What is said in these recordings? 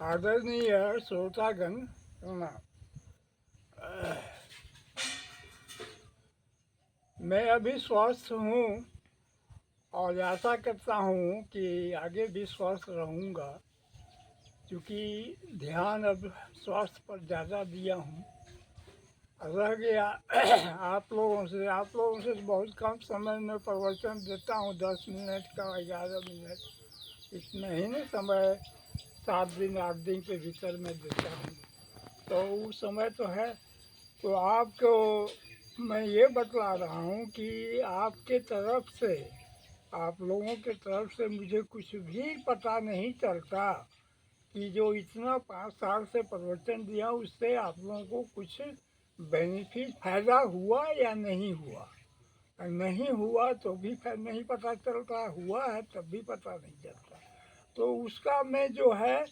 आदरणीय श्रोतागण, प्रणाम। मैं अभी स्वस्थ हूँ और आशा करता हूँ कि आगे भी स्वस्थ रहूँगा, क्योंकि ध्यान अब स्वास्थ्य पर ज़्यादा दिया हूँ। रह गया आप लोगों से बहुत कम समय में प्रवचन देता हूँ, 10 मिनट का, 11 मिनट, इतना ही नहीं समय 7 दिन 8 दिन के भीतर में देता हूँ। तो उस समय तो है, तो आपको मैं ये बतला रहा हूँ कि आपके तरफ से, आप लोगों के तरफ से मुझे कुछ भी पता नहीं चलता कि जो इतना 5 साल से प्रवचन दिया उससे आप लोगों को कुछ बेनिफिट फ़ायदा हुआ या नहीं हुआ। नहीं हुआ तो भी नहीं पता चलता, हुआ है तब भी पता नहीं चलता। तो उसका मैं जो है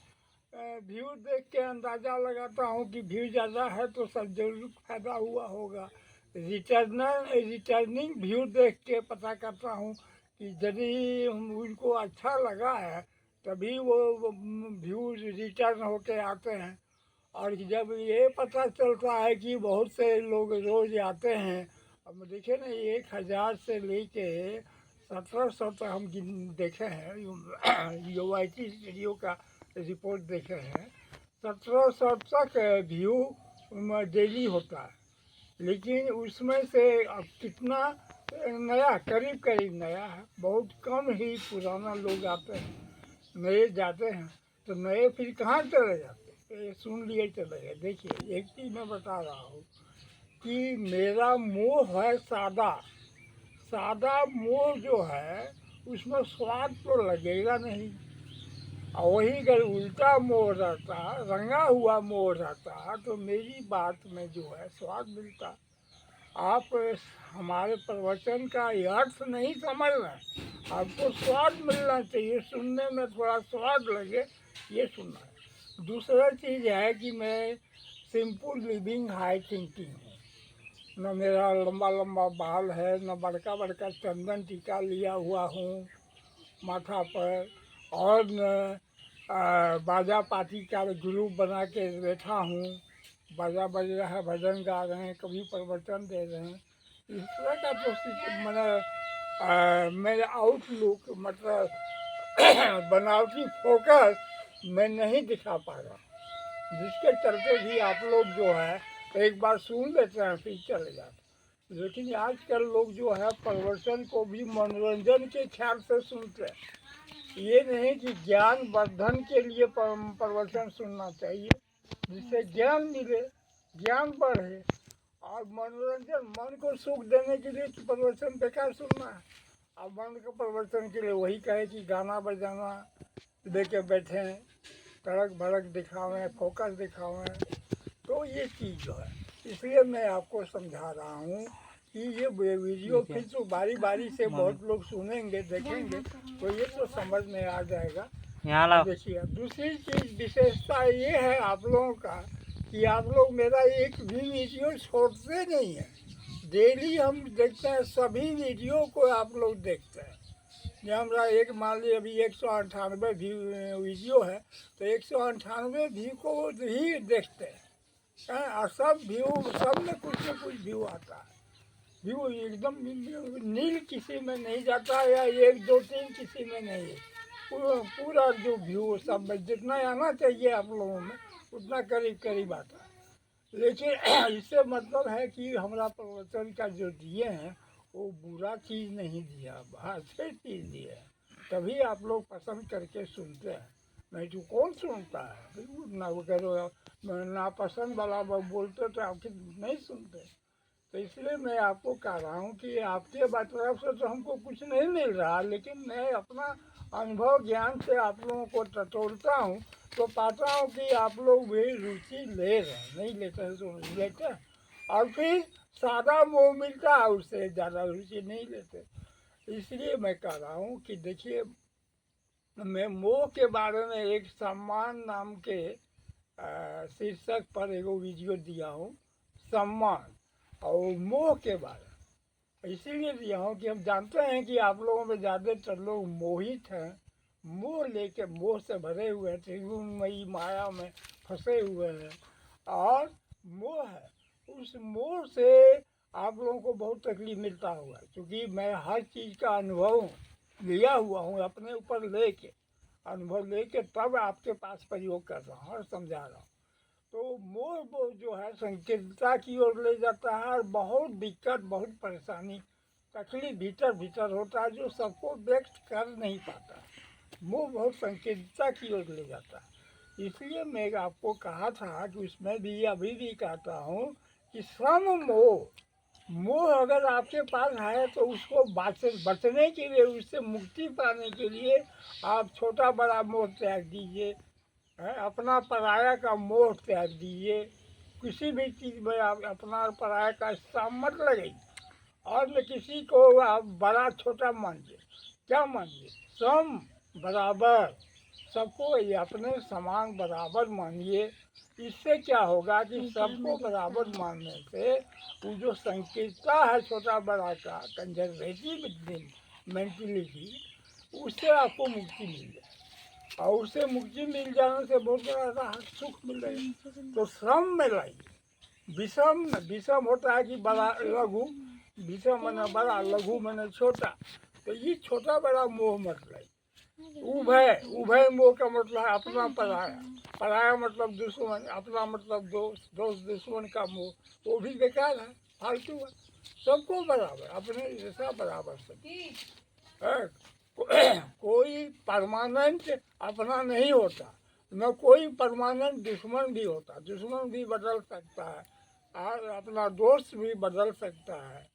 व्यू देख के अंदाज़ा लगाता हूँ कि व्यू ज़्यादा है तो सब जरूर फ़ायदा हुआ होगा। रिटर्निंग व्यू देख के पता करता हूँ कि यदि उनको अच्छा लगा है तभी वो व्यू रिटर्न होके आते हैं। और जब ये पता चलता है कि बहुत से लोग रोज़ आते हैं, अब देखिए ना, 1000 से लेके 1700 तक हम देखे हैं, UIT स्टूडियो का रिपोर्ट देखे हैं, 1700 तक व्यू डेली होता है। लेकिन उसमें से अब कितना नया, करीब करीब नया है, बहुत कम ही पुराना लोग आते हैं, नए जाते हैं। तो नए फिर कहाँ चले जाते हैं, ये सुन लिए चले गए। देखिए, एक चीज़ मैं बता रहा हूँ कि मेरा मोह है सादा। सादा मोह जो है उसमें स्वाद तो लगेगा नहीं, और वही अगर उल्टा मोह रहता, रंगा हुआ मोह रहता, तो मेरी बात में जो है स्वाद मिलता। आप हमारे प्रवचन का ये अर्थ नहीं समझ रहे, आपको स्वाद मिलना चाहिए, सुनने में थोड़ा स्वाद लगे, ये सुनना है। दूसरा चीज़ है कि मैं सिंपल लिविंग हाई थिंकिंग हूँ। न मेरा लंबा लंबा बाल है, न बड़का बड़का चंदन टीका लिया हुआ हूँ माथा पर, और न बाजा पार्टी का ग्रुप बना के बैठा हूँ, बाजा बज रहा है, भजन गा रहे हैं, कभी प्रवचन दे रहे हैं। इस तरह का तो मतलब मेरा आउटलुक, मतलब बनावटी फोकस मैं नहीं दिखा पा रहा, जिसके चलते भी आप लोग जो है एक बार सुन लेते हैं फिर चले जाते। लेकिन आजकल लोग जो है प्रवचन को भी मनोरंजन के ख्याल से सुनते हैं, ये नहीं कि ज्ञान वर्धन के लिए प्रवचन सुनना चाहिए, जिससे ज्ञान मिले, ज्ञान बढ़े। और मनोरंजन, मन को सुख देने के लिए तो प्रवचन बेकार सुनना है। और मन को प्रवचन के लिए वही कहे कि गाना बजाना लेके बैठे, तड़क भड़क दिखावें, फोकस दिखावें, तो ये चीज़ जो है, इसलिए मैं आपको समझा रहा हूँ कि ये वीडियो फिर तो बारी बारी से बहुत लोग सुनेंगे, देखेंगे, तो ये तो समझ में आ जाएगा। देखिए, दूसरी चीज़ विशेषता ये है आप लोगों का कि आप लोग मेरा एक भी वीडियो छोड़ते नहीं हैं। डेली हम देखते हैं, सभी वीडियो को आप लोग देखते हैं। जो हमारा एक, मान लीजिए अभी 198 वीडियो है, तो 198 व्यू को ही देखते हैं। और सब व्यू, सब में कुछ न कुछ व्यू आता है। व्यू एकदम नील किसी में नहीं जाता, या 1 2 3 किसी में नहीं। पूरा जो व्यू सब में जितना आना चाहिए आप लोगों में, उतना करीब करीब आता है। लेकिन इससे मतलब है कि हमारा प्रवचन का जो दिए हैं वो बुरा चीज़ नहीं दिया, अच्छे चीज़ दिए हैं, तभी आप लोग पसंद करके सुनते हैं। नहीं तो कौन सुनता है, बिल्कुल ना, वो करो नापसंद वाला बोलते तो आप नहीं सुनते। तो इसलिए मैं आपको कह रहा हूँ कि आपके तरफ से तो हमको कुछ नहीं मिल रहा, लेकिन मैं अपना अनुभव ज्ञान से आप लोगों को टटोलता हूँ, तो पाता हूँ कि आप लोग भी रुचि ले रहे हैं, नहीं लेते हैं तो नहीं लेते हैं, और फिर सादा मोह मिलता है, उससे ज़्यादा रुचि नहीं लेते। इसलिए मैं कह रहा हूँ कि देखिए, मैं मोह के बारे में एक सम्मान नाम के शीर्षक पर एगो वीडियो दिया हूँ, सम्मान और मोह के बारे में। इसीलिए दिया हूँ कि हम जानते हैं कि आप लोगों में ज़्यादातर लोग मोहित हैं, मोह लेके मोह से भरे हुए हैं, त्रिगुणमयी माया में फंसे हुए हैं और मोह है। उस मोह से आप लोगों को बहुत तकलीफ मिलता होगा, क्योंकि मैं हर चीज़ का अनुभव लिया हुआ हूँ, अपने ऊपर लेके अनुभव लेके तब आपके पास प्रयोग कर रहा हूँ और समझा रहा हूँ। तो मोह वो जो है संकीर्णता की ओर ले जाता है और बहुत दिक्कत, बहुत परेशानी, तकलीफ भीतर भीतर होता है जो सबको व्यक्त कर नहीं पाता। मोह बहुत संकीर्णता की ओर ले जाता है। इसलिए मैं आपको कहा था कि उसमें भी अभी भी कहता हूँ कि सम मोह, मोह अगर आपके पास है तो उसको बचने के लिए, उससे मुक्ति पाने के लिए आप छोटा बड़ा मोह त्याग दीजिए, है अपना पराया का मोह त्याग दीजिए। किसी भी चीज़ में आप अपना और पराया का हिसाब मत लगाइए और न किसी को आप बड़ा छोटा मानिए। क्या मानिए? सम, बराबर, सबको ये अपने समान बराबर मानिए। इससे क्या होगा कि सबको बराबर मानने से वो जो संकीर्णता है छोटा बड़ा का कंजर्वेटिव मेंटेलिटी, उससे आपको मुक्ति मिल जाए और उससे मुक्ति मिल जाने से बहुत बड़ा राहत सुख मिल जाएगा। तो श्रम में लाइए। विषम, विषम होता है कि बड़ा लघु, विषम मैंने बड़ा, लघु मैंने छोटा। तो ये छोटा बड़ा मोह मत लाइए। उभय, उभय मोह का मतलब है अपना पराया, पराया मतलब दुश्मन, अपना मतलब दोस्त, दोस्त दुश्मन का मोह, वो भी बेकार है, फालतू है। सबको बराबर, अपने जैसा बराबर सब है। कोई परमानेंट अपना नहीं होता, न कोई परमानेंट दुश्मन भी होता। दुश्मन भी बदल सकता है और अपना दोस्त भी बदल सकता है।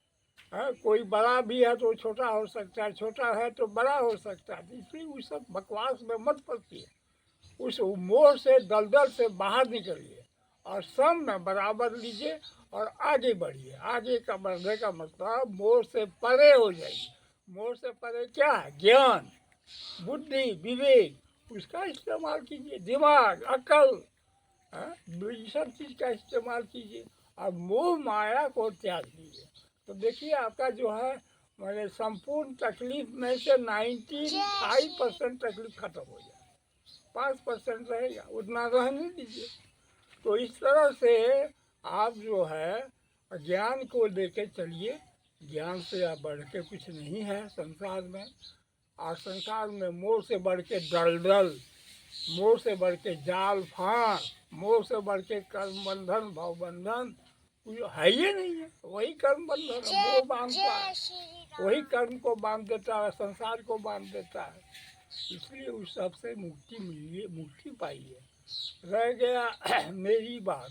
कोई बड़ा भी है तो छोटा हो सकता है, छोटा है तो बड़ा हो सकता है। इसलिए उस सब बकवास में मत फंसिए, उस मोह से, दलदल से बाहर निकलिए और सब में बराबर लीजिए और आगे बढ़िए। आगे का बढ़ने का मतलब मोह से परे हो जाइए। मोह से परे क्या है? ज्ञान, बुद्धि, विवेक, उसका इस्तेमाल कीजिए, दिमाग, अकल, ये सब चीज़ का इस्तेमाल कीजिए और मोह माया को त्याग दीजिए। तो देखिए आपका जो है मैंने संपूर्ण तकलीफ में से 95% तकलीफ खत्म हो जाए, 5% रहेगा, उतना रहने दीजिए। तो इस तरह से आप जो है ज्ञान को लेके चलिए। ज्ञान से आप बढ़ के कुछ नहीं है संसार में। और संसार में मोह से बढ़ के दलदल, मोह से बढ़ के जाल फांस, मोह से बढ़ के कर्म बंधन, भाव बंधन कुछ है ही नहीं है। वही कर्म बंधन है, मोह बांधता है, वही कर्म को बांध देता है, संसार को बांध देता है। इसलिए उस सबसे मुक्ति मिलिए, मुक्ति पाइए। रह गया मेरी बात,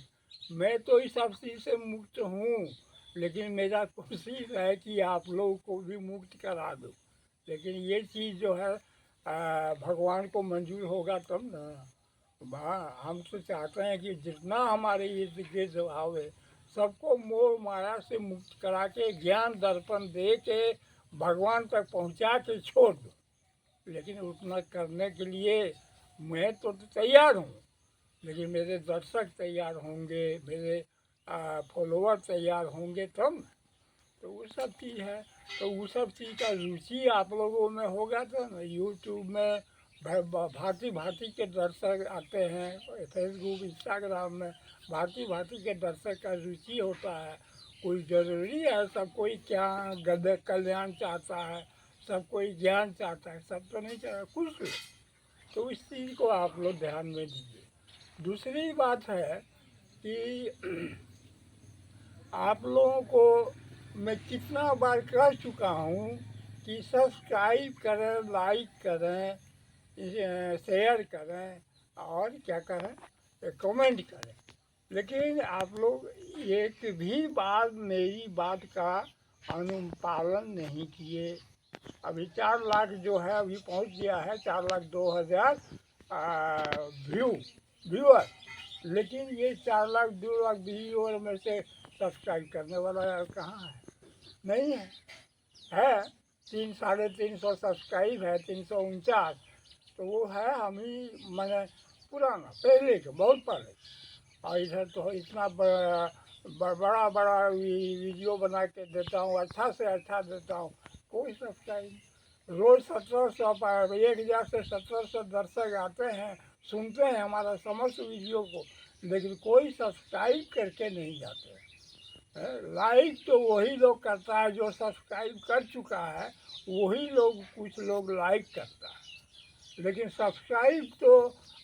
मैं तो इस सब चीज़ से मुक्त हूँ, लेकिन मेरा कोशिश है कि आप लोगों को भी मुक्त करा दूँ। लेकिन ये चीज़ जो है भगवान को मंजूर होगा तब ना। हम तो चाहते हैं कि जितना हमारे इर्द गिर्द आवे सबको मोह माया से मुक्त करा के ज्ञान दर्पण दे के भगवान तक पहुंचा के छोड़ दो। लेकिन उतना करने के लिए मैं तो तैयार हूँ, लेकिन मेरे दर्शक तैयार होंगे, मेरे फॉलोअर तैयार होंगे तब ना। तो वो सब चीज़ है। तो वो सब चीज़ का रुचि आप लोगों में होगा तो ना। यूट्यूब में भांति भांति के दर्शक आते हैं, फेसबुक इंस्टाग्राम में भांति भांति के दर्शक का रुचि होता है। कोई ज़रूरी है सब कोई क्या गद कल्याण चाहता है, सब कोई ज्ञान चाहता है, सब तो नहीं चाहता, कुछ लोग। तो इस चीज़ को आप लोग ध्यान में दीजिए। दूसरी बात है कि आप लोगों को मैं कितना बार कह चुका हूँ कि सब्सक्राइब करें, लाइक करें, शेयर करें और क्या करें, कमेंट करें। लेकिन आप लोग एक भी बार मेरी बात का अनुपालन नहीं किए। अभी 4 लाख जो है अभी पहुंच गया है, 4,02,000 व्यूअर। लेकिन ये 4 लाख 2 लाख व्यूअर में से सब्सक्राइब करने वाला यार कहाँ है? नहीं है 300-350 सब्सक्राइब है, 349। तो वो है हम ही, मैंने पुराना पहले के, बहुत पहले। और इधर तो इतना बड़ा बड़ा वीडियो बना के देता हूँ, अच्छा से अच्छा देता हूँ, कोई सब्सक्राइब। रोज़ 1700 पर 1000 से 1700 दर्शक आते हैं, सुनते हैं हमारा समस्त वीडियो को, लेकिन कोई सब्सक्राइब करके नहीं जाते हैं। लाइक तो वही लोग करता है जो सब्सक्राइब कर चुका है, वही लोग, कुछ लोग लाइक करता है, लेकिन सब्सक्राइब तो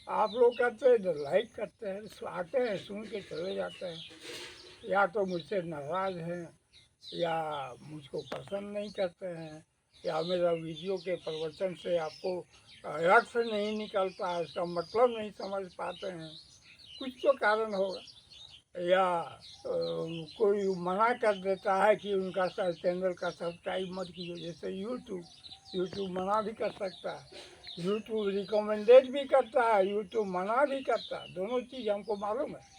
आप लोग करते हैं तो लाइक करते हैं, आते हैं सुन के चले जाते हैं, या तो मुझसे नाराज़ हैं, या मुझको पसंद नहीं करते हैं, या मेरा वीडियो के प्रवचन से आपको अर्थ नहीं निकलता है, उसका मतलब नहीं समझ पाते हैं, कुछ तो कारण होगा, या कोई मना कर देता है कि उनका चैनल का सब्सक्राइब मत कीजिए, जैसे यूट्यूब मना भी कर सकता है, यूट्यूब रिकमेंडेड भी करता है, यूट्यूब मना भी करता है, दोनों चीज़ हमको मालूम है।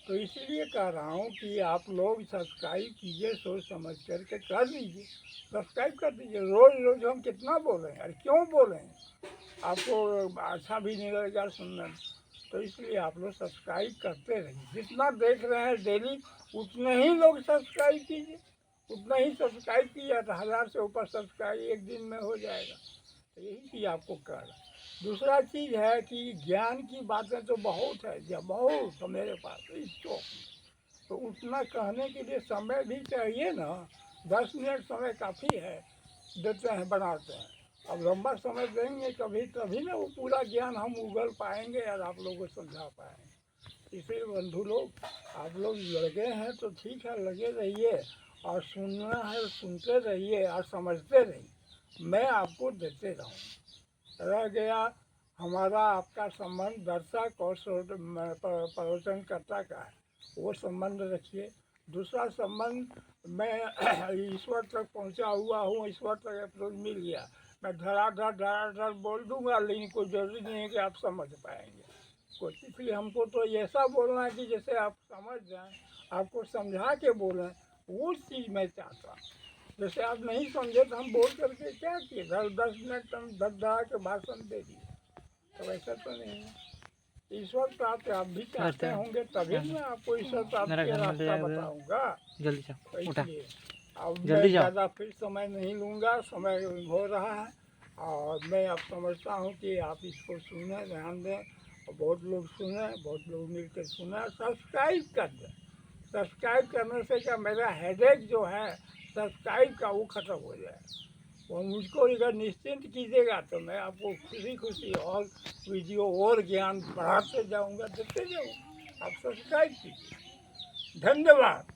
तो इसीलिए कह रहा हूँ कि आप लोग सब्सक्राइब कीजिए, सोच समझ करके कर दीजिए, सब्सक्राइब कर दीजिए। रोज़ रोज़ हम कितना बोलें और क्यों बोलें, आपको अच्छा भी नहीं लगेगा सुनने में, तो इसलिए आप लोग सब्सक्राइब करते रहिए, जितना देख रहे हैं डेली उतने ही लोग सब्सक्राइब कीजिए, उतना ही सब्सक्राइब किया तो 1000 से ऊपर सब्सक्राइब एक दिन में हो जाएगा। तो यही चीज़ आपको कर रहा है। दूसरा चीज़ है कि ज्ञान की बातें तो बहुत है, जब बहुत तो मेरे पास इस चौक में, तो उतना कहने के लिए समय भी चाहिए ना, 10 मिनट समय काफ़ी है, देते हैं बनाते हैं, अब लंबा समय देंगे कभी तभी ना वो पूरा ज्ञान हम उगल पाएंगे और आप लोगों को समझा पाएंगे। इसलिए बंधु लोग, आप लोग लगे हैं तो ठीक है, लगे रहिए, और सुनना है सुनते रहिए और समझते रहिए, मैं आपको देते रहूँ। रह गया हमारा आपका संबंध दर्शक और प्रवचनकर्ता का है, वो संबंध रखिए। दूसरा संबंध, मैं ईश्वर तक पहुंचा हुआ हूँ, ईश्वर तक अप्रोच मिल गया, मैं धड़ाधड़ बोल दूंगा, लेकिन कोई ज़रूरी नहीं है कि आप समझ पाएंगे कुछ, इसलिए हमको तो ऐसा बोलना है कि जैसे आप समझ जाएं, आपको समझा के बोलें, वो चीज़ मैं चाहता हूँ। जैसे आप नहीं समझे तो हम बोल करके क्या किए, 10 मिनट हम धड़ के भाषण दे दिए, तो ऐसा तो नहीं है। ईश्वर प्राप्त आप भी चाहते होंगे, तभी मैं आपको ईश्वर प्राप्त मेरा का घर में ले रास्ता आया बताऊंगा। जल्दी तो जाओ, उठा इसलिए अब मैं जल्दी जाओ। ज़्यादा फिर समय नहीं लूँगा, समय हो रहा है, और मैं अब समझता हूँ कि आप इसको सुने, ध्यान दें, और बहुत लोग सुने, बहुत लोग मिलकर सुने, सब्सक्राइब कर दें। सब्सक्राइब करने से क्या, मेरा हेडेक जो है सब्सक्राइब का वो ख़त्म हो जाए, और मुझको इधर निश्चिंत कीजिएगा तो मैं आपको खुशी खुशी और वीडियो और ज्ञान बढ़ाते जाऊंगा, देते जाऊंगा। आप सब्सक्राइब कीजिए। धन्यवाद।